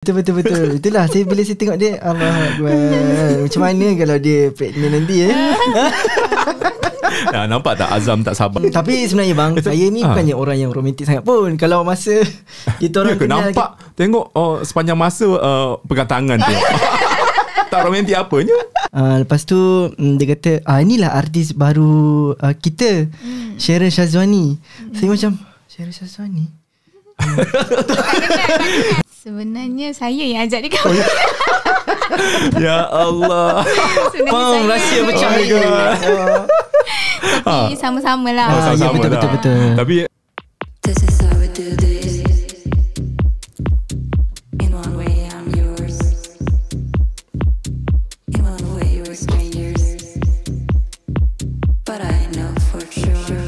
Betul. Itulah bila saya tengok dia, Allah Akbar. Macam mana kalau dia pregnant nanti Ya, nampak tak Azam tak sabar. Tapi sebenarnya bang, saya ni bukannya orang yang romantik sangat pun. Kalau masa kita orang nampak tengok sepanjang masa pegang tangan tu. Tak romantik apanya. Lepas tu dia kata inilah artis baru kita, Cheryl Shazwani. Saya macam Cheryl Shazwani. Sebenarnya saya yang ajak dia kawan. Ya Allah. Bang, rahsia pecah ni. Tapi sama-sama lah. Sama-sama ya, betul. Tapi This is how we do this. In one way I'm yours. In one way we're strangers. But I know for sure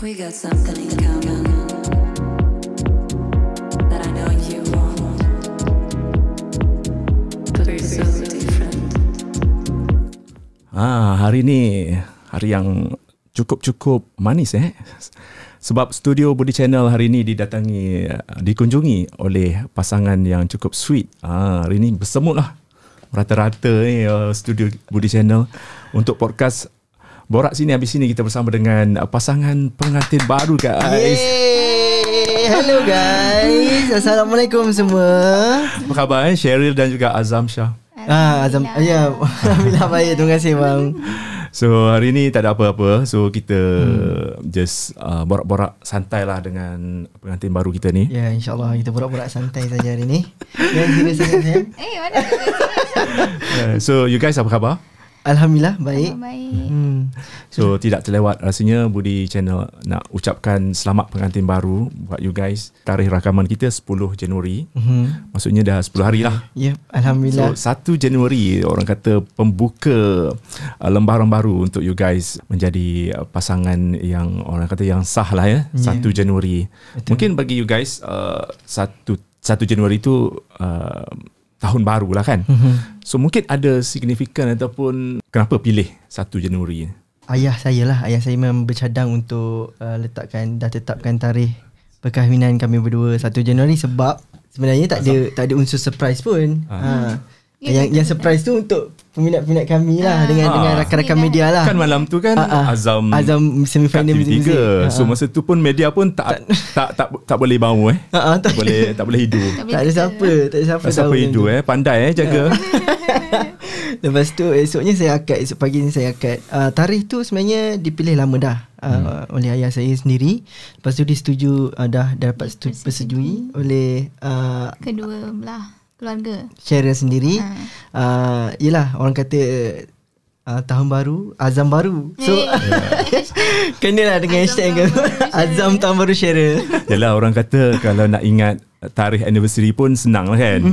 we got something in common that I know you won't. But we're so different. hari ni hari yang cukup manis sebab studio Budi Channel hari ni dikunjungi oleh pasangan yang cukup sweet. Hari ni bersemut lah rata-rata studio Budi Channel untuk podcast Borak Sini Habis Sini. Kita bersama dengan pasangan pengantin baru guys. Hello guys, Assalamualaikum semua. Apa khabar Cheryl dan juga Azam Shah? Azam, ya, alhamdulillah baik, terima kasih bang. So hari ni tak ada apa-apa. So kita just borak-borak santai lah dengan pengantin baru kita ni. Ya, insyaAllah kita borak-borak santai saja hari ni. Yang serius sangat saya. Mana? So you guys apa khabar? Alhamdulillah baik. So tidak terlewat rasanya Budi Channel nak ucapkan selamat pengantin baru buat you guys. Tarikh rakaman kita 10 Januari. Maksudnya dah 10 hari lah. Ya, alhamdulillah. So 1 Januari orang kata pembuka lembaran baru untuk you guys menjadi pasangan yang orang kata yang sah lah 1 Januari. Betul. Mungkin bagi you guys 1 Januari tu tahun baru lah kan. So mungkin ada signifikan ataupun kenapa pilih 1 Januari? Ayah saya memang bercadang untuk tetapkan tarikh perkahwinan kami berdua 1 Januari sebab sebenarnya tak ada unsur surprise pun. Yang surprise tu untuk peminat-peminat kami lah dengan rakan-rakan media lah. Kan malam tu kan Azam semifinal muzik. So masa tu pun media pun tak boleh bau tak boleh hidup. Tak ada siapa hidup pandai jaga. Lepas tu esok pagi ni saya akad. Tarikh tu sebenarnya dipilih lama dah oleh ayah saya sendiri. Lepas tu dah dapat persetujui oleh kedua belah keluarga Cheryl sendiri. Yelah orang kata tahun baru Azam baru. So kenalah dengan hashtag Azam tahun baru Cheryl. Yelah orang kata kalau nak ingat tarikh anniversary pun senang lah kan.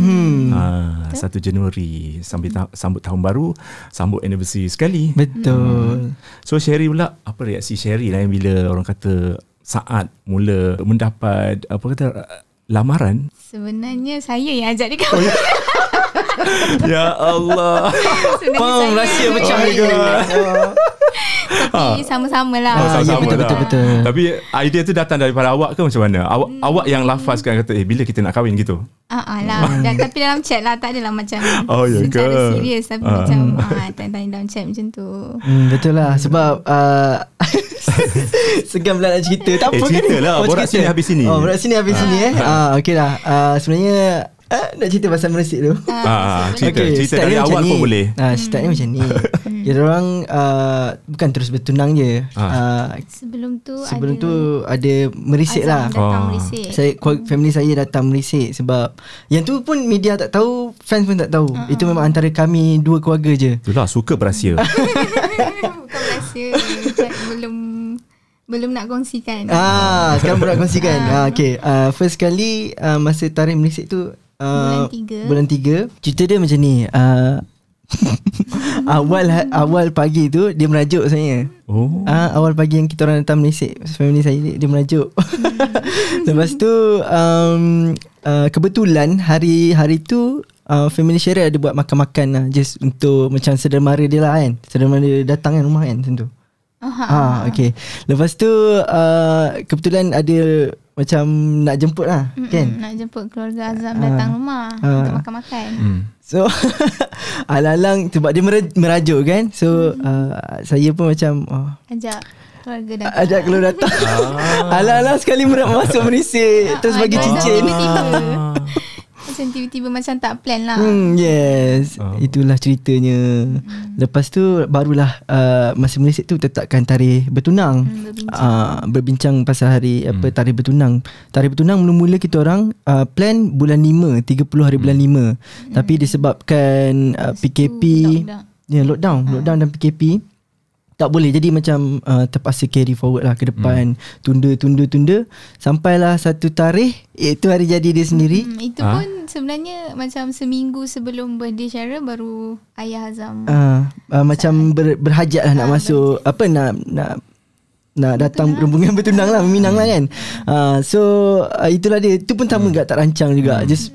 1 Januari sambut tahun baru, sambut anniversary sekali. Betul. So Sherry pula, apa reaksi Sherry lah bila orang kata saat mula mendapat lamaran? Sebenarnya saya yang ajak dia kawan. Ya Allah. Bang, rahsia pecah ni. Tapi sama-sama lah. Sama-sama betul. Tapi idea tu datang daripada awak ke macam mana? Awak yang lafazkan kata bila kita nak kahwin gitu? Lah. Tapi dalam chat lah, tak adalah macam ke? secara serius. Tapi macam tanya-tanya dalam chat macam tu. Betul lah. Sebab segan pula nak cerita. Tak apa cerita lah. Borak sini habis sini. Borak sini habis sini okey lah. Sebenarnya nak cerita pasal meresik tu. Cerita dari awal pun boleh. Startnya macam ni. Dia orang bukan terus bertunang je. Sebelum tu ada merisik lah. Datang merisik. Family saya datang merisik sebab yang tu pun media tak tahu, fans pun tak tahu. Itu memang antara kami dua keluarga je. Itulah suka berahsia. Bukan berahsia. Belum nak kongsikan. Sekarang baru nak kongsikan. Okay. First kali masa tarikh merisik tu bulan 3. Cerita dia macam ni. Awal pagi tu dia merajuk saya. Awal pagi yang kita orang datang merisik, family saya dia merajuk. Lepas tu kebetulan hari tu family Cheryl ada buat makan-makan lah, just untuk macam saudara mara dia lah kan. Saudara mara dia datang kan rumah kan macam tu. Okay. Lepas tu kebetulan ada macam nak jemput lah, kan? Nak jemput keluarga Azam datang rumah untuk makan-makan. So alang-alang sebab dia merajuk kan. So saya pun macam Ajak keluarga datang. ajak keluar datang. Alang-alang sekali masuk Malaysia terus bagi cincin. Macam tiba-tiba macam tak plan lah. Yes. Itulah ceritanya. Lepas tu barulah masa Malaysia tu tetapkan tarikh bertunang. Berbincang pasal hari tarikh bertunang. Tarikh bertunang mula-mula kita orang plan bulan 5, 30 hari bulan 5. Tapi disebabkan PKP, lockdown dan PKP tak boleh, jadi macam terpaksa carry forward lah ke depan. Tunda sampailah satu tarikh, iaitu hari jadi dia sendiri. Itu pun sebenarnya macam seminggu sebelum birthday Cheryl baru ayah Azam macam berhajat lah nak masuk nak datang rombongan bertunang lah, meminang lah kan. So itulah dia. Itu pun sama tak rancang juga. Just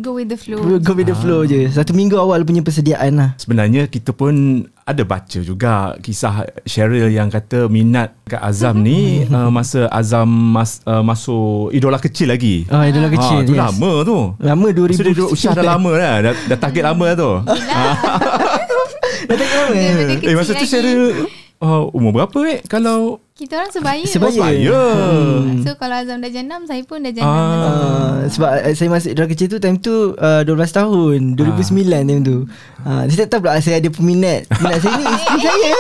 go with the flow. Go with the flow je. Satu minggu awal punya persediaan lah. Sebenarnya kita pun ada baca juga kisah Cheryl yang kata minat kat Azam ni masa Azam masuk idola kecil lagi. Idola kecil. Tu lama tu. Lama 2000. So dia usia dah lama dah. Dah target lama dah tu. Dah target lama. Masa tu Cheryl umur berapa kalau kita orang sebaya. So kalau Azam dah jenam, saya pun dah jenam. Sebab saya masuk idola kecil tu, time tu 12 tahun, 2009 time tu. Saya tak tahu pula saya ada peminat. Minat saya ni isteri saya.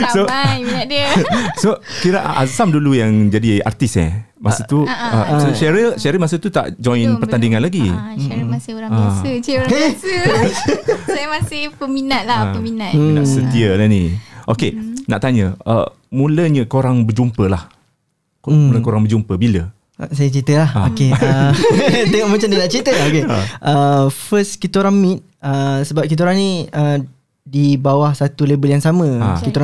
Ramai minat dia. So kira Azam dulu yang jadi artis masa tu. So Cheryl masa tu tak join pertandingan lagi. Cheryl masih orang biasa. Orang biasa. Saya masih peminat lah. Peminat setia lah ni. Okay, nak tanya, mulanya korang berjumpa lah. Mula korang berjumpa bila? Saya cerita lah. Okay. Tengok macam dia nak cerita. Okay. First kita orang meet sebab kita orang ni di bawah satu label yang sama. Kita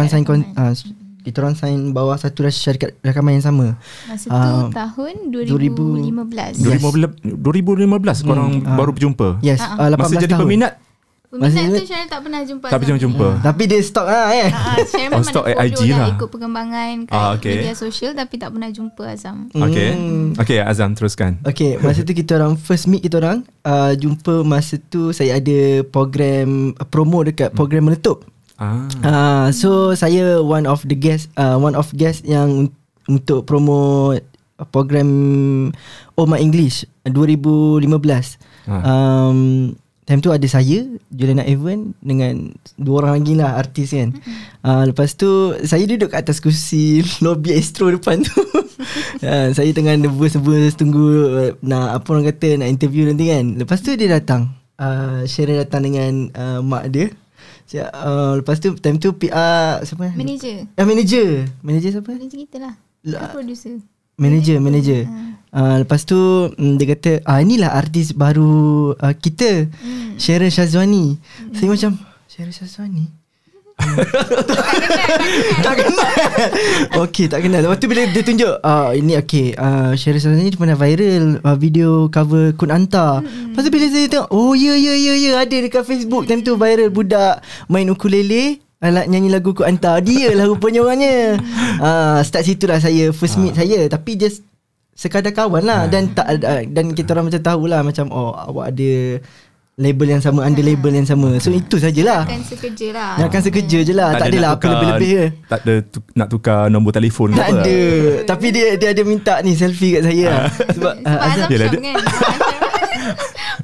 orang sign bawah satu syarikat rakaman yang sama. Masa tu tahun 2015. 2015 korang baru berjumpa. Yes. 18 masa jadi tahun. peminat. Peminat tu Cheryl tak pernah jumpa. Tak pernah jumpa. Tapi dia stalk lah Cheryl memang stalk ada IG follow lah. Ikut perkembangan kat media sosial, tapi tak pernah jumpa Azam. Okay Azam teruskan. Okay, masa tu kita orang first meet kita orang jumpa masa tu saya ada program promo dekat program Meletup. So saya one of guest yang untuk promo program Oh My English 2015. Time tu ada saya, Juliana Evan dengan dua orang lagi lah artis kan. Lepas tu saya duduk kat atas kursi lobby Astro depan tu. Saya tengah nervous tunggu nak apa orang kata nak interview nanti kan. Lepas tu dia datang. Cheryl datang dengan mak dia. Lepas tu time tu PR siapa? Manager. Manager siapa? Manager kita lah. Producer. Manager. Lepas tu dia kata inilah artis baru kita, Cheryl Shazwani. Saya macam Cheryl Shazwani tak kenal. Okay, tak kenal. Lepas tu bila dia tunjuk ini Cheryl Shazwani ni pernah viral video cover Kun Anta. Lepas tu bila saya tengok ya ada dekat Facebook time tu viral budak main ukulele alat nyanyi lagu Kun Anta. Dia lah rupanya orangnya. Start situlah saya first meet saya. Tapi just sekadar kawan lah. Dan kita orang macam tahulah macam awak ada label yang sama, under label yang sama. So itu sajalah. Nakkan sekerja je lah. Tak adalah apa lebih-lebih ke. Tak ada nak tukar nombor telefon ke apa. Tak ada. Tapi dia ada minta ni selfie kat saya. Sebab Azam Syam kan.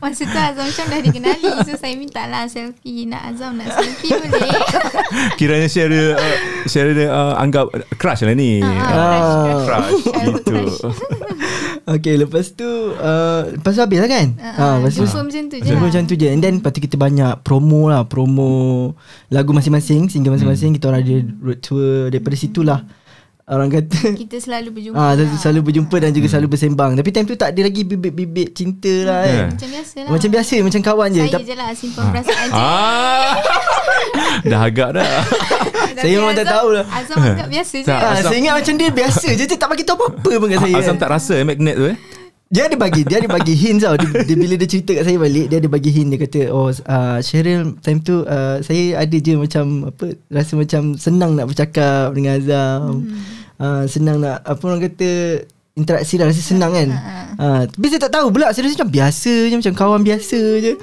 Masa tu Azam Syam dah dikenali. So saya minta lah selfie. Nak Azam nak selfie boleh. Kiranya Cheryl anggap crush lah ni. Crush gitu. Okay, lepas tu habis lah kan. Jumpa macam tu je lah. Macam tu je. And then lepas tu kita banyak promo lagu masing-masing, single masing-masing. Kita orang ada road tour. Daripada situlah orang kata kita selalu berjumpa selalu berjumpa dan juga selalu bersembang. Tapi time tu tak ada lagi bibit-bibit cinta lah kan. Macam biasa, macam kawan je. Saya je lah simpan perasaan je. Dah agak dah. Saya memang tak tahu lah. Azam agak biasa je. Saya ingat macam dia biasa je, tak bagi tahu apa-apa pun kat saya. Azam tak rasa magnet tu Dia ada bagi hints tau. Dia bila dia cerita kat saya balik, dia ada bagi hint. Dia kata, Cheryl time tu saya ada je macam apa, rasa macam senang nak bercakap dengan Azam. Senang nak apa orang kata, interaksi lah, rasa senang kan. Tapi saya tak tahu pula, saya rasa macam biasa je, macam kawan biasa je.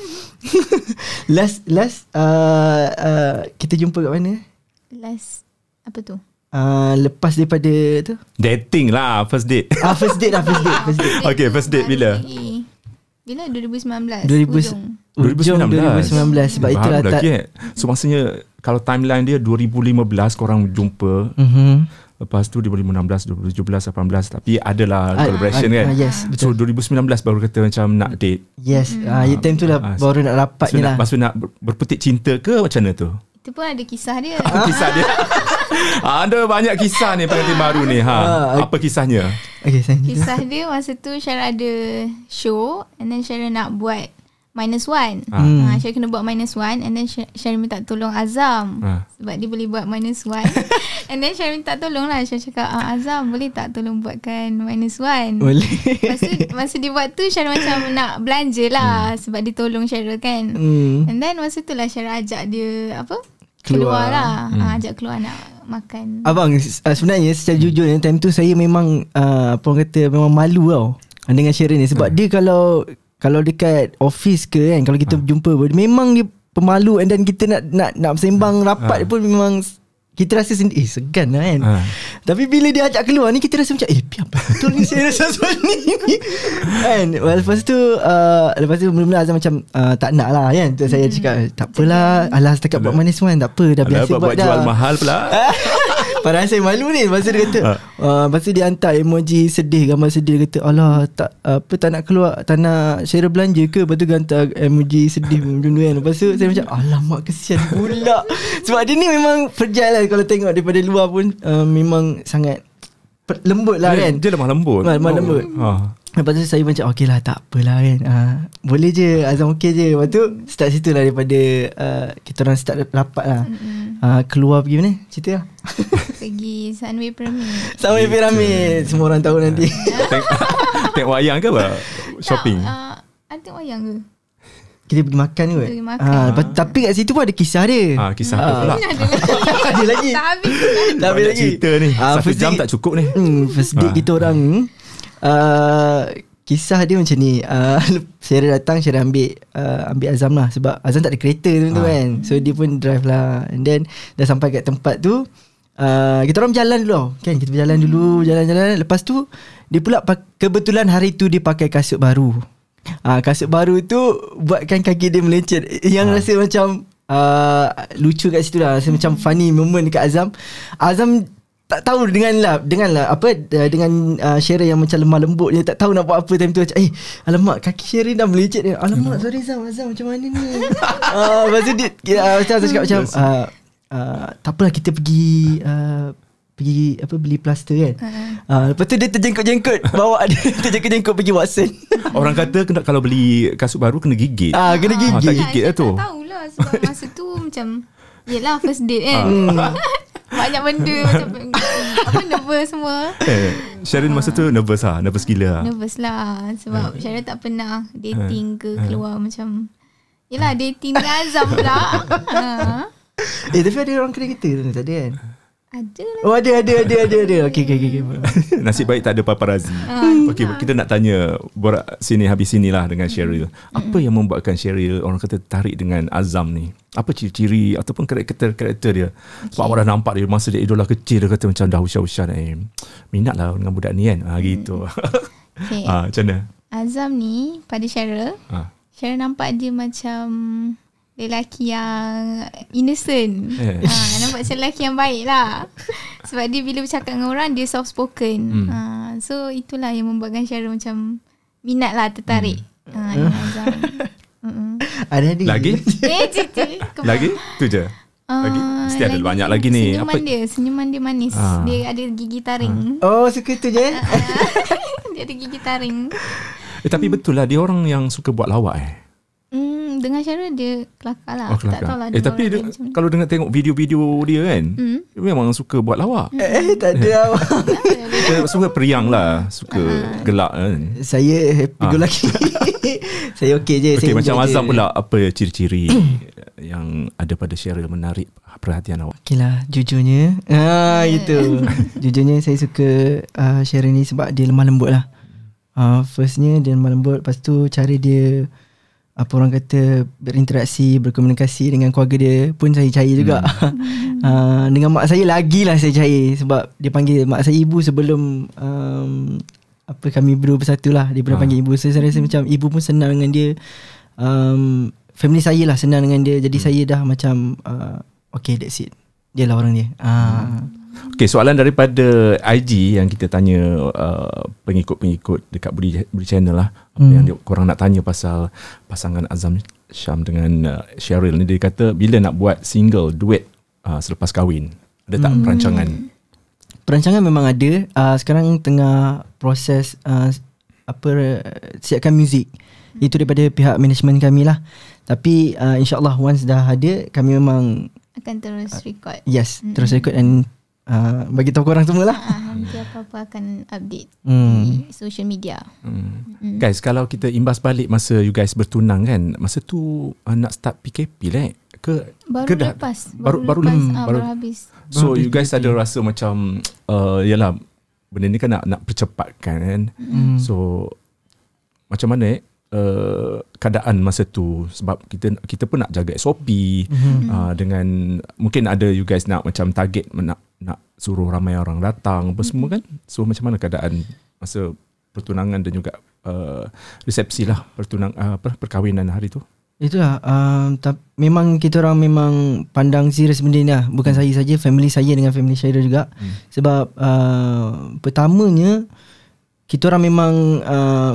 Last kita jumpa kat mana? Last apa tu? Lepas daripada tu Dating lah, first date. first date. Okay, first date bila? Bila 2019 2019 sebab itulah baru tak lagi, So maksudnya kalau timeline dia 2015 korang jumpa. Lepas tu 2016, 2017, 18. Tapi adalah collaboration kan. Yes, betul. So 2019 baru kata macam nak date. Yes, time tu lah baru nak rapatnya lah. Maksud nak berpetik cinta ke macam mana tu? Itu pun ada kisah dia. Kisah dia. Ada banyak kisah ni pengantin baru ni. Apa kisahnya? Okay, kisah dia masa tu Syara ada show, and then Syara nak buat -1. Syara kena buat -1, and then Syara minta tolong Azam sebab dia boleh buat -1. And then Syara minta tolong lah. Syara cakap, Azam boleh tak tolong buatkan -1? Boleh. Masa dia buat tu Syara macam nak belanja lah, sebab dia tolong Syara kan. And then masa tu lah Syara ajak dia keluar lah. Ajak keluar nak makan. Abang, sebenarnya secara jujur time tu saya memang apa orang kata, memang malu tau dengan Syara ni. Sebab dia kalau dekat office ke kan, kalau kita jumpa memang dia pemalu. And then kita nak sembang rapat pun memang kita rasa sendiri segan lah kan. Tapi bila dia ajak keluar ni, kita rasa macam apa betul ni saya rasa ni kan. Lepas tu mula-mula Azam macam tak nak lah kan. Tu saya cakap tak apalah, alah setakat buat -1 tak apa, dah biasa buat dah. Jual mahal pula. Padahal saya malu ni. Lepas tu dia kata lepas tu dia hantar emoji sedih, gambar sedih. Dia kata alah tak nak keluar, tak nak share belanja ke. Lepas tu dia hantar emoji sedih macam tu kan. Lepas tu saya macam alamak, kesian pula. Sebab dia ni memang fragile lah. Kalau tengok daripada luar pun memang sangat lembut lah kan. Dia lemah lembut. Lembut. Lepas tu saya macam okey lah, tak apalah kan. Boleh je, Azam okey je. Lepas tu start situ lah, daripada kita orang start rapat lah. Keluar pergi mana? Cerita lah. Pergi Sunway Pyramid. Sunway Pyramid. Semua orang tahu nanti. Tengok wayang ke apa? Shopping? Tengok wayang ke? Kita pergi makan kot. Tapi kat situ pun ada kisah dia. Kisah apa pula? Ada lagi. Tak habis lagi cerita ni. 1 jam tak cukup ni. First date kita orang kisah dia macam ni. Syara datang, Syara ambil Azam lah. Sebab Azam tak ada kereta tu kan. So dia pun drive lah. And then dah sampai kat tempat tu, kita orang berjalan dulu kan. Kita berjalan dulu, jalan-jalan. Lepas tu dia pula kebetulan hari tu dia pakai kasut baru. Kasut baru tu buatkan kaki dia melencet. Yang rasa macam lucu kat situ lah. Rasa macam funny moment dekat Azam. Azam tak tahu dengan Syara yang macam lemah lembut, dia tak tahu nak buat apa time tu. Macam alamak, kaki Syara dah melecet ni. Alamak, sorry Azam macam mana ni. Lepas tu dia Azam cakap macam tak apalah, kita pergi beli plaster kan. Lepas tu dia terjengkut-jengkut, bawa dia terjengkut-jengkut pergi Watson. Orang kata kalau beli kasut baru kena gigit. Kena gigit. Tak gigit lah tu. Tak tahulah, sebab masa tu macam yelah first date kan. Banyak benda macam nervous semua. Sharon masa tu nervous lah. Nervous gila. Nervous lah. Sebab Syara tak pernah dating ke keluar macam yelah dating dengan Azam pula. Tapi ada orang kena kita tu, tak ada kan? Ada lah. Oh ada. Okay. Nasib baik tak ada paparazzi. Okay, kita nak tanya borak sini habis sini lah dengan Cheryl. Apa yang membuatkan Cheryl orang kata tertarik dengan Azam ni? Apa ciri-ciri ataupun karakter dia? Sebab awak dah nampak dia masa dia idola kecil, dia kata macam dah usah-usah minat lah dengan budak ni kan. Gitu. Okay. Macam mana? Azam ni pada Cheryl, Cheryl nampak dia macam lelaki yang innocent. Nampak macam lelaki yang baik lah. Sebab dia bila bercakap dengan orang, dia soft spoken. So itulah yang membuatkan Syara macam minat lah, tertarik dengan Azam. Ada lagi? Lagi? Tu je? Lagi? Mesti ada banyak lagi ni. Senyuman dia manis. Dia ada gigi taring. Oh, suka tu je. Dia ada gigi taring. Tapi betul lah dia orang yang suka buat lawak. dengar Cheryl dia kelakar lah. Oh, kelakar. Tak tahulah. Tapi kalau dengar tengok video-video dia kan, dia memang suka buat lawak. Tak ada awak. Dia suka periang lah, suka gelak kan. Saya happy go lucky. Saya okey je. Okay, saya macam enjoy Azam je. pula, apa ciri-ciri yang ada pada Cheryl menarik perhatian awak? Okay lah, jujurnya itu. Jujurnya saya suka Cheryl ni sebab dia lemah lembut lah. Firstnya dia lemah lembut. Lepas tu cara dia, apa orang kata, berinteraksi, berkomunikasi dengan keluarga dia pun saya cair juga. Dengan mak saya lagilah saya cair. Sebab dia panggil mak saya ibu sebelum kami berdua bersatu lah. Dia pernah panggil ibu. So, saya rasa macam ibu pun senang dengan dia. Family saya lah senang dengan dia. Jadi saya dah macam okay, that's it. Dia lah orang dia. Okay, soalan daripada IG yang kita tanya pengikut-pengikut dekat Budi Channel lah. Apa yang korang nak tanya pasal pasangan Azam Syam dengan Cheryl ni. Dia kata bila nak buat single, duet selepas kahwin. Ada tak perancangan? Perancangan memang ada. Sekarang tengah proses siapkan muzik. Itu daripada pihak management kami lah. Tapi insyaAllah once dah ada, kami memang akan terus record. Yes, terus record dan bagi tahu korang semua lah. Nanti apa-apa akan update di social media. Guys, kalau kita imbas balik masa you guys bertunang kan, masa tu nak start PKP lah Baru lepas. Baru habis. So you guys ada rasa macam yalah, benda ni kan nak percepatkan kan. So macam mana keadaan masa tu, sebab kita pun nak jaga SOP dengan mungkin ada you guys nak macam target nak suruh ramai orang datang apa semua kan. So macam mana keadaan masa pertunangan dan juga resepsi lah perkahwinan hari tu? Itulah memang kita orang memang pandang serius benda ni lah. Bukan saya saja, family saya dengan family Cheryl juga. Sebab pertamanya kita orang memang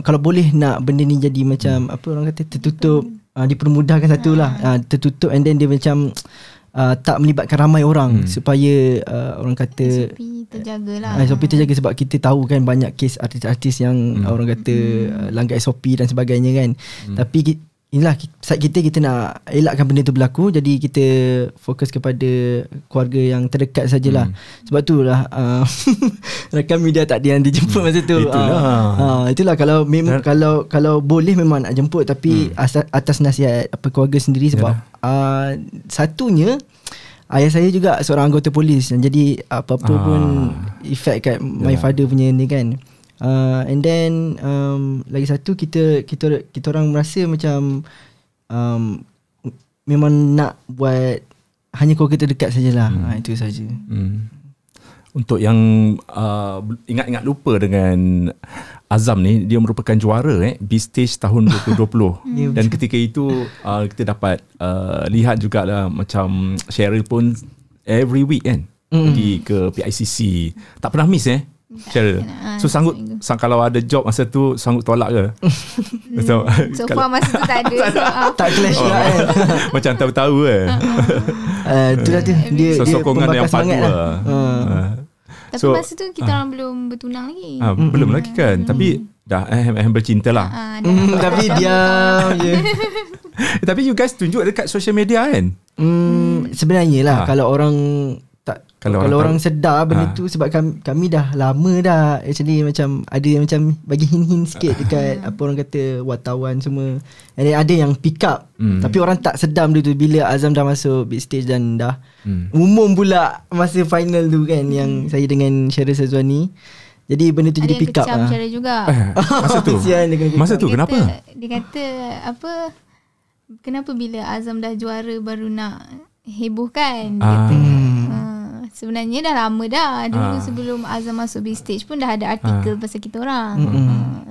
kalau boleh nak benda ni jadi macam apa orang kata tertutup, dipermudahkan satulah, tertutup and then dia macam tak melibatkan ramai orang supaya orang kata SOP terjagalah. SOP terjaga sebab kita tahu kan banyak kes artis-artis yang orang kata langgar SOP dan sebagainya kan. Tapi inilah saat kita nak elakkan benda tu berlaku. Jadi kita fokus kepada keluarga yang terdekat sajalah. Sebab tu lah rakan media tak ada yang dijemput masa tu. Itulah kalau boleh memang nak jemput, tapi atas nasihat keluarga sendiri. Sebab satunya ayah saya juga seorang anggota polis. Jadi apa-apa pun efek kat my father punya ni kan. And then lagi satu kita orang merasa macam memang nak buat hanya keluarga terdekat sajalah. Itu saja. Untuk yang ingat-ingat lupa dengan Azam ni, dia merupakan juara B-Stage tahun 2020. Dan ketika itu kita dapat lihat jugalah macam Cheryl pun every week kan pergi ke PICC. Tak pernah miss Cheryl. So sanggup kalau ada job masa tu sanggup tolak ke? So far masa tu tak ada. Tak clash lah kan. Macam tahu-tahu itulah tu dia sokongan yang padu lah. Tapi masa tu kita orang belum bertunang lagi. Belum lagi kan. Tapi dah bercinta lah. Tapi diam je. Tapi you guys tunjuk dekat social media kan? Sebenarnya lah kalau orang kalau orang sedar benda tu, sebab kami dah lama dah actually macam ada yang macam bagi hint-hint sikit dekat apa orang kata wartawan semua. Ada yang pick up tapi orang tak sedar benda tu bila Azam dah masuk big stage dan dah umum pula masa final tu kan, yang saya dengan Cheryl Sazwani. Jadi benda tu jadi pick up. Ada yang kecam Cheryl juga. Masa tu kenapa? Dia kata apa, kenapa bila Azam dah juara baru nak heboh kan? Dia kata sebenarnya dah lama dah. Dulu sebelum Azam masuk big stage pun dah ada artikel pasal kita orang.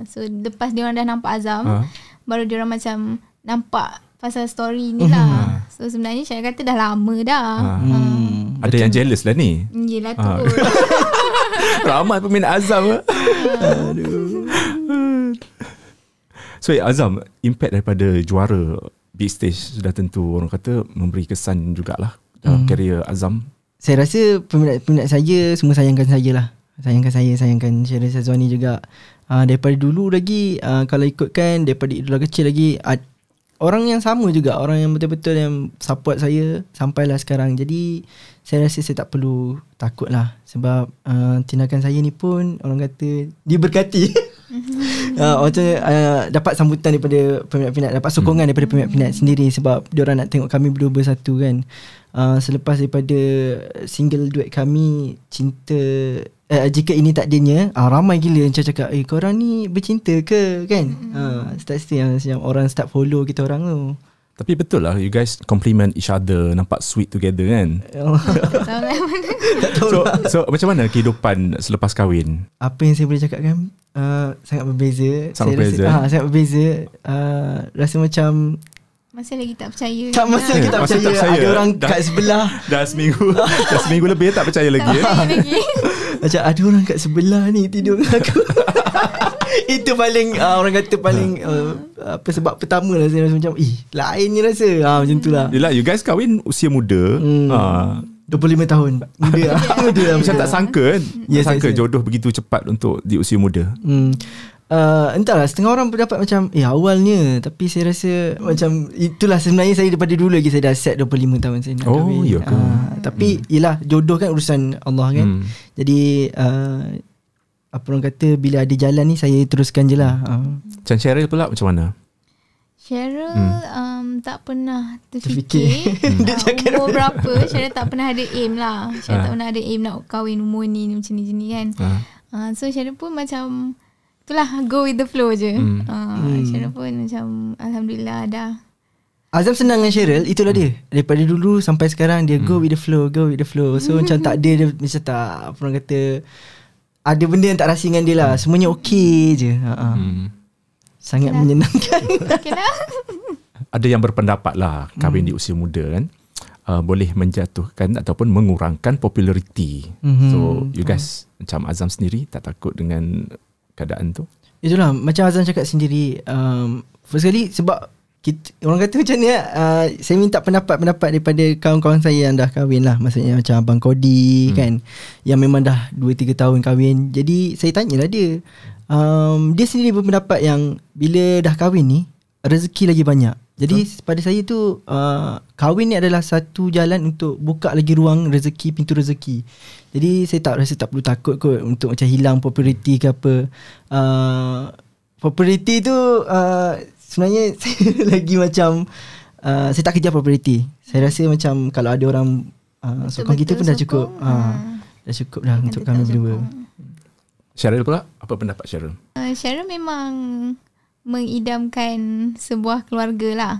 So lepas dia orang dah nampak Azam, baru dia orang macam nampak pasal story ni lah. So sebenarnya saya kata dah lama dah. Ada yang jealous lah ni. Yelah tu. Ramai peminat Azam. Aduh. So Azam, impact daripada juara big stage sudah tentu orang kata memberi kesan jugalah dalam karier Azam. Saya rasa peminat saya semua sayangkan saya lah. Sayangkan Cheryl Sazwani juga. Daripada dulu lagi, kalau ikutkan daripada idola kecil lagi, orang yang sama juga, orang yang betul-betul yang support saya sampailah sekarang. Jadi saya rasa saya tak perlu takut lah, sebab tindakan saya ni pun orang kata diberkati. Macam dapat sambutan daripada peminat-peminat, dapat sokongan daripada peminat-peminat sendiri, sebab diorang nak tengok kami berdua bersatu kan. Selepas daripada single duet kami Cinta Jika Ini Takdirnya, ramai gila yang cakap, korang ni bercinta ke kan. Start yang orang start follow kita orang tu. Tapi betul lah, you guys compliment each other, nampak sweet together kan. So macam mana kehidupan selepas kahwin? Apa yang saya boleh cakap kan, sangat berbeza. Sangat berbeza. Sangat berbeza. Rasa macam masih lagi tak percaya. Masih lagi tak percaya. Ada orang kat sebelah. Dah seminggu lebih tak percaya lagi. Macam ada orang kat sebelah ni tidur dengan aku. Itu paling orang kata paling apa sebab pertama lah saya rasa macam lainnya rasa macam tu lah. Yelah, you guys kahwin usia muda. 25 tahun. Muda lah. Macam tak sangka kan. Yes, tak sangka jodoh begitu cepat untuk di usia muda. Entahlah, setengah orang berdapat macam awalnya, tapi saya rasa macam itulah sebenarnya saya daripada dulu lagi saya dah set 25 tahun saya nak kahwin. Ya ke? Tapi yelah, jodoh kan urusan Allah kan. Jadi apa orang kata, bila ada jalan ni saya teruskan je lah. Macam Cheryl pula macam mana? Cheryl tak pernah terfikir umur berapa. Cheryl tak pernah ada aim lah. Cheryl tak pernah ada aim nak kahwin umur ni macam ni kan. So Cheryl pun macam itulah, go with the flow je. Cheryl pun macam alhamdulillah dah. Azam senang dengan Cheryl, itulah dia. Daripada dulu sampai sekarang dia go with the flow. So macam tak ada dia, macam tak apa orang kata, ada benda yang tak rasa dengan dia lah. Semuanya okey je. Sangat menyenangkan. Ada yang berpendapat lah kahwin di usia muda kan boleh menjatuhkan ataupun mengurangkan populariti. So you guys macam Azam sendiri tak takut dengan keadaan tu? Itulah macam Azam cakap sendiri, first kali sebab orang kata macam ni saya minta pendapat daripada kawan-kawan saya yang dah kahwin lah. Maksudnya macam Abang Kodi kan, yang memang dah 2-3 tahun kahwin. Jadi saya tanyalah dia, dia sendiri berpendapat yang bila dah kahwin ni rezeki lagi banyak. Jadi pada saya tu kahwin ni adalah satu jalan untuk buka lagi ruang rezeki, pintu rezeki. Jadi saya tak rasa tak perlu takut kot untuk macam hilang populariti ke apa. Populariti tu sebenarnya saya lagi macam saya tak kejar populariti. Saya rasa macam kalau ada orang sokong kita pun dah cukup. Dah cukup dah untuk kami berdua. Cheryl pula, apa pendapat Cheryl? Cheryl memang mengidamkan sebuah keluarga lah.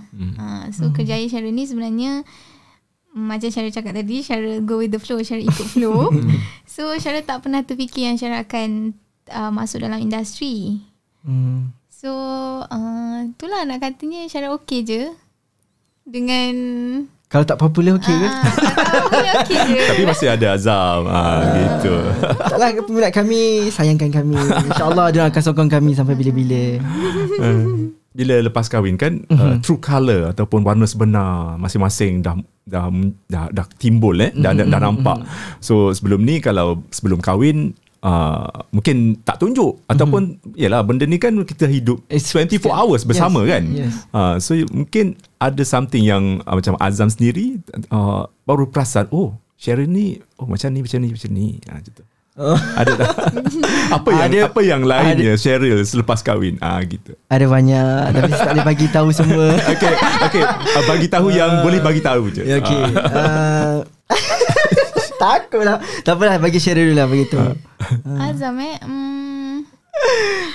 So kerjaya Cheryl ni sebenarnya macam Cheryl cakap tadi, Cheryl go with the flow, Cheryl ikut flow. So Cheryl tak pernah terfikir yang Cheryl akan masuk dalam industri. So itulah nak katanya Cheryl okey je dengan kalau tak popular okey ke? Okay je. Tapi masih ada Azam gitu. Taklah, peminat kami sayangkan kami. InsyaAllah dia akan sokong kami sampai bila-bila. Bila lepas kahwin kan true colour ataupun warna sebenar masing-masing dah timbul dah nampak. So sebelum ni, kalau sebelum kahwin mungkin tak tunjuk ataupun yalah, benda ni kan kita hidup 24 hours bersama kan. So mungkin ada something yang macam Azam sendiri baru perasan, Cheryl ni macam ni gitu. Ada tak? apa yang lainnya Cheryl selepas kahwin gitu. Ada banyak tapi tak boleh bagi tahu semua. Okay, bagi tahu yang boleh bagi tahu je. Okay. Takutlah. Tak apalah, bagi Cheryl dulu lah begitu. Azam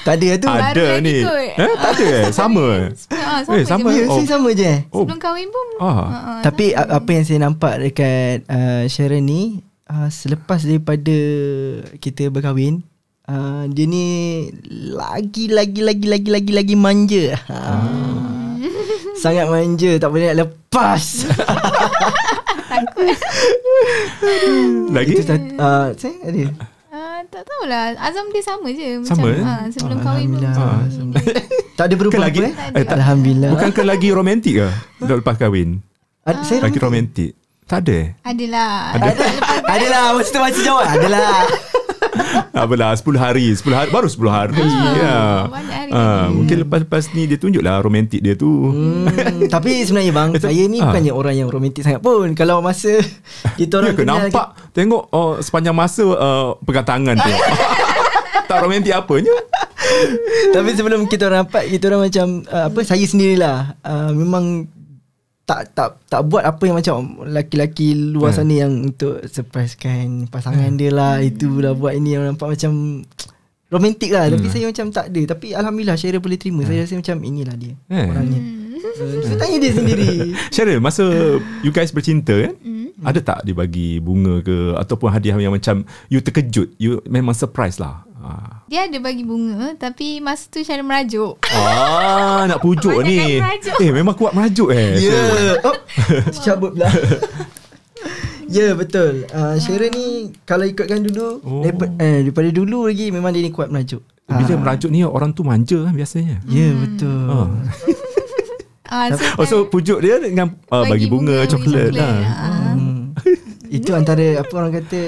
tak ada tu. Ada ni. Tak ada sama. Sama je. Saya sama je. Sebelum kahwin pun. Tapi apa yang saya nampak dekat Cheryl ni, selepas daripada kita berkahwin, dia ni lagi manja. Sangat manja, tak boleh nak lepas. Takut. Lagi? Saya ada. Tak tahulah. Azam dia sama je. Sama? Macam, sebelum kahwin pun. Tak ada berubah lagi? Alhamdulillah. Bukankah lagi romantik ke lepas kahwin? Saya lagi romantik? Tak ada? Adalah. Adalah. Mesti tu macam jawab. Adalah. Apalah 10 hari baru 10 hari. Banyak hari Mungkin lepas ni dia tunjuklah romantik dia tu. Tapi sebenarnya bang, saya ni bukannya orang yang romantik sangat pun. Kalau masa kita orang nampak tengok sepanjang masa pegang tangan tu. Tak romantik apanya. Tapi sebelum kita orang rapat, kita orang macam saya sendirilah memang tak buat apa yang macam lelaki-lelaki luar sana yang untuk surprisekan pasangan dia lah, itulah buat ini yang nampak macam romantik lah. Tapi saya macam tak ada. Tapi alhamdulillah Cheryl boleh terima. Saya rasa macam inilah dia orangnya. Saya tanya dia sendiri. Cheryl, masa you guys bercinta kan, ada tak dia bagi bunga ke ataupun hadiah yang macam you terkejut, you memang surprise lah? Dia ada bagi bunga, tapi masa tu Cheryl merajuk. Nak pujuk ni. Memang kuat merajuk Ya. Cabut pula. Ya, betul. Cheryl ni kalau ikutkan dulu daripada dulu lagi memang dia ni kuat merajuk. Bila merajuk ni orang tu manja kan biasanya. Ya, betul. So pujuk dia dengan bagi bunga, coklat lah. Itu antara apa orang kata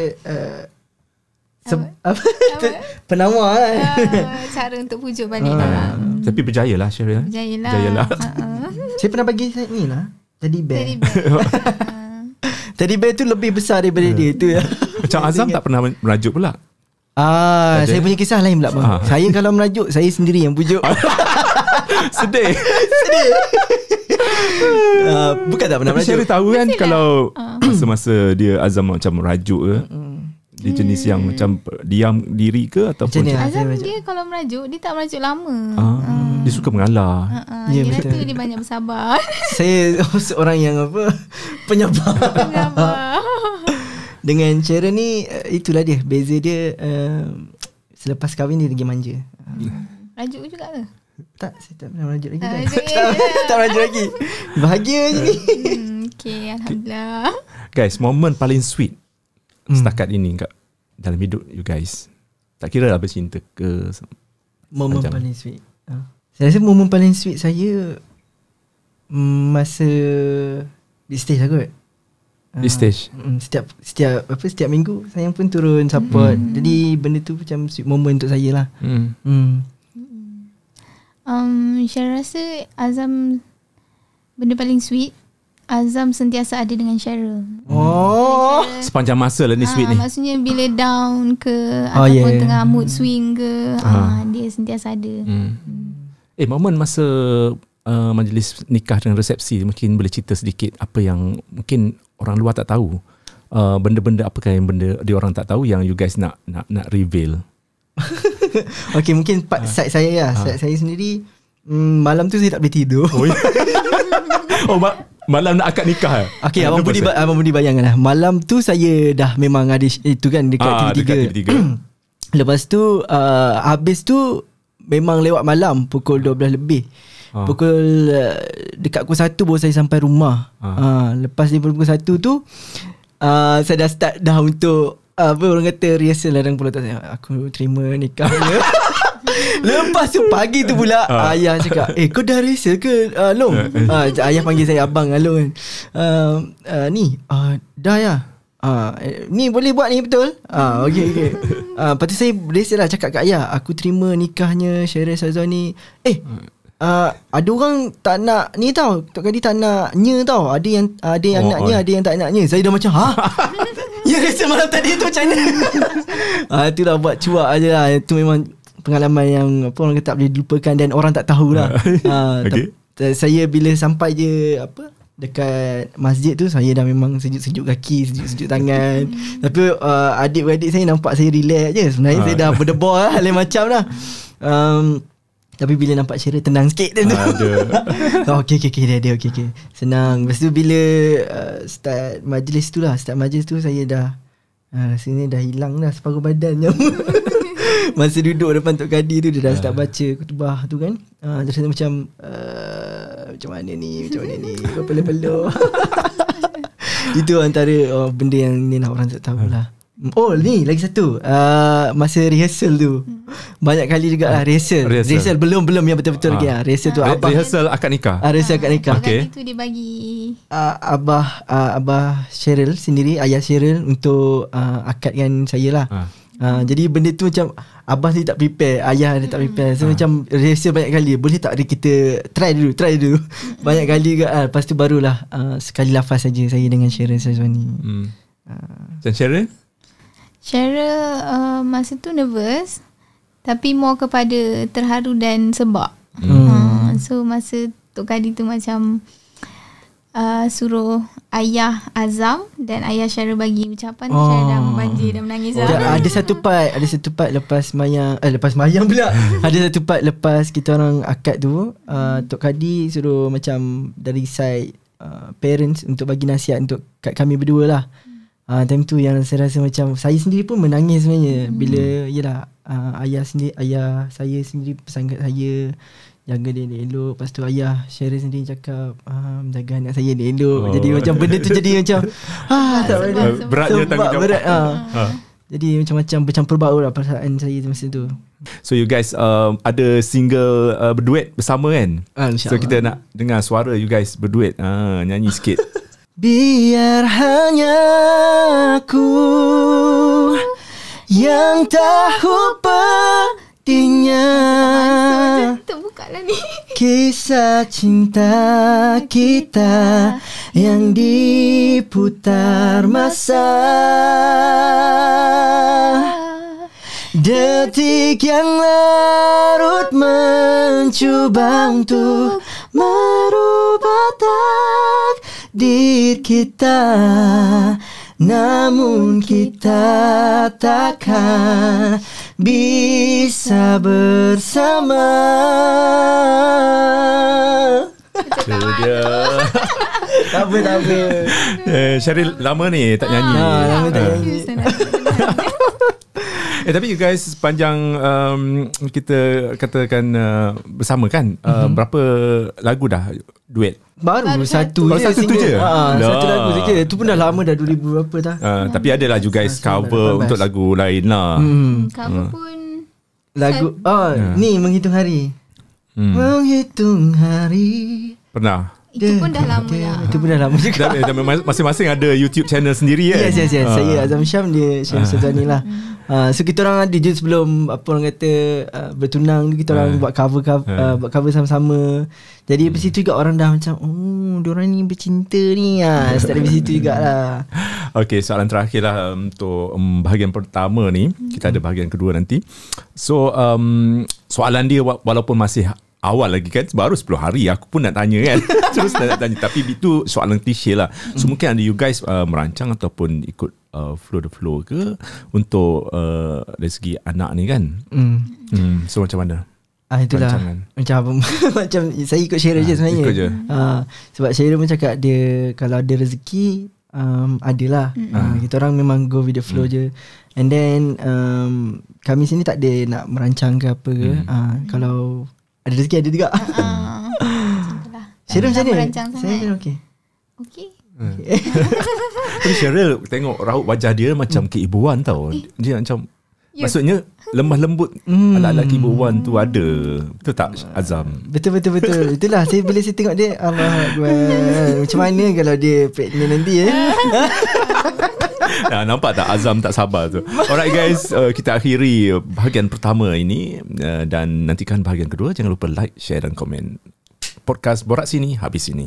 penawar kan. Cara untuk pujuk balik lah. Tapi berjaya lah Cheryl. Berjaya lah. Saya pernah bagi saya ni lah Teddy bear. Teddy bear tu lebih besar daripada dia tu ya. Macam Azam tak pernah merajuk pula. Saya punya kisah lain pula bang. Saya kalau merajuk, saya sendiri yang pujuk. Sedih. Bukan tak pernah merajuk. Cheryl tahu kan kalau masa-masa dia Azam macam merajuk ke, dia jenis yang macam diam diri ke ataupun Azam dia kalau merajuk, dia tak merajuk lama. Dia suka mengalah. Ya, betul. Dia banyak bersabar. Saya seorang yang penyabar. Dengan Cheryl ni itulah dia. Beza dia selepas kahwin dia lagi manja. Merajuk juga ke? Tak, saya tak pernah merajuk lagi. Tak merajuk lagi. Bahagia je ni. Okay, alhamdulillah. Guys, momen paling sweet setakat ini dalam hidup you guys, tak kira lah bercinta ke, momen paling sweet. Saya rasa momen paling sweet saya masa di stage lah kot. Di stage. Setiap minggu saya pun turun support. Jadi benda tu macam sweet moment untuk saya lah. Saya rasa Azam, benda paling sweet, Azam sentiasa ada dengan Cheryl. Sepanjang masa lah ni sweet ni. Maksudnya bila down ke ataupun tengah mood swing ke, dia sentiasa ada. Momen masa majlis nikah dengan resepsi, mungkin boleh cerita sedikit apa yang mungkin orang luar tak tahu. Benda-benda apakah yang benda dia orang tak tahu yang you guys nak reveal? Okay, mungkin side saya lah. Side saya sendiri, malam tu saya tak boleh tidur. Malam nak akad nikah. Okay, Abang Budi bayangkan lah. Malam tu saya dah memang ada itu kan dekat TV3. Lepas tu habis tu memang lewat malam pukul 12 lebih. Pukul dekat pukul 1 baru saya sampai rumah. Lepas daripada pukul 1 tu saya dah start dah untuk apa orang kata rehearsal lah dalam kepala otak saya. Aku terima nikahnya. Lepas tu pagi tu pula ayah cakap, kau dah rehearsal ke Long? Ayah panggil saya abang Long kan. Dah ya. Ni boleh buat ni betul? Okay. Lepas tu saya rehearsal lah cakap kat ayah, aku terima nikahnya Cheryl Sazwan. Ada orang tak nak ni tau, Tok Kadi tak nak nya tau. Ada yang naknya, ada yang tak naknya. Saya dah macam ya rasa malam tadi tu macam mana. Itulah buat cuak aje lah. Itu memang pengalaman yang apa orang kata tak boleh dilupakan dan orang tak tahulah. Saya bila sampai je dekat masjid tu, saya dah memang sejuk-sejuk kaki, sejuk-sejuk tangan. Tapi adik-beradik saya nampak saya relax je. Sebenarnya saya dah berdebar lah, lain macam lah. Tapi bila nampak Cheryl tenang sikit tu. Okay, dia okay. Senang. Lepas tu bila start majlis tu saya dah rasanya dah hilang dah separuh badan. Masa duduk depan Tok Kadi tu, dia dah start baca khutbah tu kan. Terus macam mana ni Pelu-pelu. Itu antara benda yang ni orang tak tahulah. Ni lagi satu, masa rehearsal tu banyak kali juga lah rehearsal belum yang betul-betul lagi lah. Rehearsal tu rehearsal akad nikah. Rehearsal akad nikah. Itu dia bagi Abah Cheryl sendiri, ayah Cheryl untuk akadkan saya lah. Jadi benda tu macam abah dia tak prepare, ayah dia tak prepare. So macam rehearsal banyak kali. Boleh tak kita try dulu banyak kali ke. Lepas tu barulah sekali lafaz saja saya dengan Cheryl Syazwani. Dan Cheryl? Cheryl masa tu nervous, tapi more kepada terharu dan sebab. So masa Tok Kadi tu macam suruh ayah Azam dan ayah Cheryl bagi ucapan, Cheryl dah membanjir dan menangis. Ada satu part lepas mayang pula. Ada satu part lepas kita orang akad tu, Tok Kadi suruh macam dari side parents untuk bagi nasihat untuk kat kami berdua lah. Time tu yang saya rasa macam saya sendiri pun menangis sebenarnya bila ayah saya sendiri pesan kat saya jaga dia elok. Lepas tu ayah Cheryl sendiri cakap jaga anak saya dia elok. Jadi macam benda tu jadi macam tak boleh. Beratnya tanggungjawab. Berat. Jadi macam-macam bercampur baur lah perasaan saya masa tu. So you guys ada single berduet bersama kan? So kita nak dengar suara you guys berduet. Nyanyi sikit. Biar hanya aku yang tahu pentingnya kisah cinta kita yang diputar masa, detik yang larut mencuba untuk merubah takdir kita, namun kita takkan bisa bersama. Tak apa. Cheryl lama ni tak nyanyi. Lama tak nyanyi. Tapi you guys sepanjang kita katakan bersama kan, berapa lagu dah duet? Baru satu je. Satu lagu saja. Itu pun dah lama, dah 2000 berapa dah. Tapi adalah you guys cover untuk lagu lain lah. Cover pun lagu ni Menghitung Hari. Menghitung hari. Pernah. Itu pun dah lama lah. Itu pun dah lama juga. Masing-masing ada YouTube channel sendiri kan? Yes. Saya Azam Syam, dia Syam Syazwani lah. So kita orang ada je sebelum apa orang kata bertunang, kita orang buat cover sama-sama. Jadi dari situ juga orang dah macam diorang ni bercinta ni. Start dari situ jugalah. Okay, soalan terakhir lah untuk bahagian pertama ni. Kita ada bahagian kedua nanti. So soalan dia walaupun masih awal lagi kan, baru 10 hari aku pun nak tanya kan. Terus nak tanya, tapi itu soalan klise lah. So mungkin ada you guys merancang ataupun ikut flow the flow ke untuk dari segi anak ni kan. So macam mana? Itulah macam saya ikut Cheryl je sebenarnya. Ikut je. Sebab Cheryl pun cakap dia kalau ada rezeki adalah kita orang memang go with the flow je. And then kami sini tak ada nak merancang ke apa ke. Kalau ada rezeki ada juga. Cheryl macam ni? Saya okey. Tapi Cheryl tengok raut wajah dia macam keibuan tau. Dia macam maksudnya lemah lembut ala-ala keibuan tu ada. Betul tak Azam? Betul. Itulah saya bila saya tengok dia, Allah macam mana kalau dia pregnant nanti nampak tak Azam tak sabar tu. Alright guys, kita akhiri bahagian pertama ini dan nantikan bahagian kedua. Jangan lupa like, share dan komen. Podcast Borak Sini habis sini.